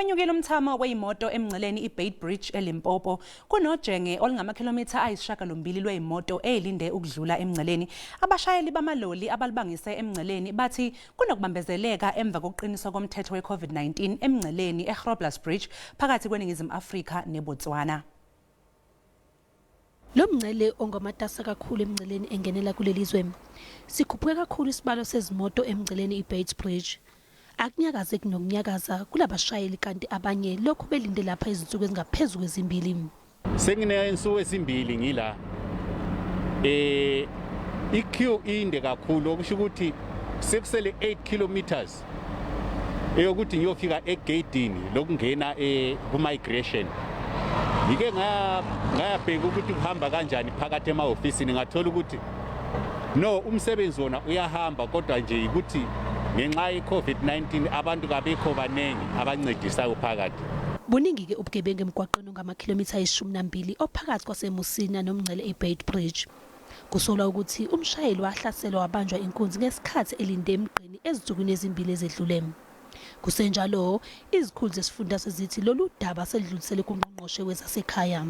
Wenyukile umthamo wezimoto emngceleni iBeit bridge eLimpopo. Kunojenge olungamakhilomitha ayisishiyagalombili lwezimoto ezilinde ukudlula emngceleni. Abashayeli bamaloli abalibangise emngceleni bathi kunokubambezeleka emva kokuqiniswa komthetho weCovid-19 emngceleni eGroblersbridge phakathi kweNingizimu Afrika neBotswana. Lo mngcele ongamatasa kakhulu emngceleni engenela kuleli zwe. Sikhuphuke kakhulu isibalo sezimoto emngceleni iBeit bridge. Akunyakaze kunokunyakaza kulabashayeli kanti abanye lokhu belinde lapha izinsuku ezingaphezulu kwezimbili. Senginensuku ezimbili ngila. iQ inde kakhulu okusho ukuthi sekusele 8 kilometers. Eyokuthi ngiyofika egate lokungena ku-migration. Ngike ngayabheka ukuthi kuhamba kanjani phakathi ema-ofisini ngathola ukuthi no umsebenzi wona uyahamba kodwa nje ukuthi ngenxa ye-COVID-19 abantu kabekho banengi abancedisayo phakathi. Buningi-ke ubugebengu emgwaqeni ongamakhilomitha ayishumi ophakathi kwaseMusina nomngcele eBeit bridge. Kusolwa ukuthi umshayeli wahlaselwa wabanjwa inkunzi ngesikhathi elinde emgqeni ezinsukwini ezimbili ezedlule. Kusenjalo izikhulu zesifunda sezithi lolu daba selidlulisele kuNgqongqoshe wezasekhaya.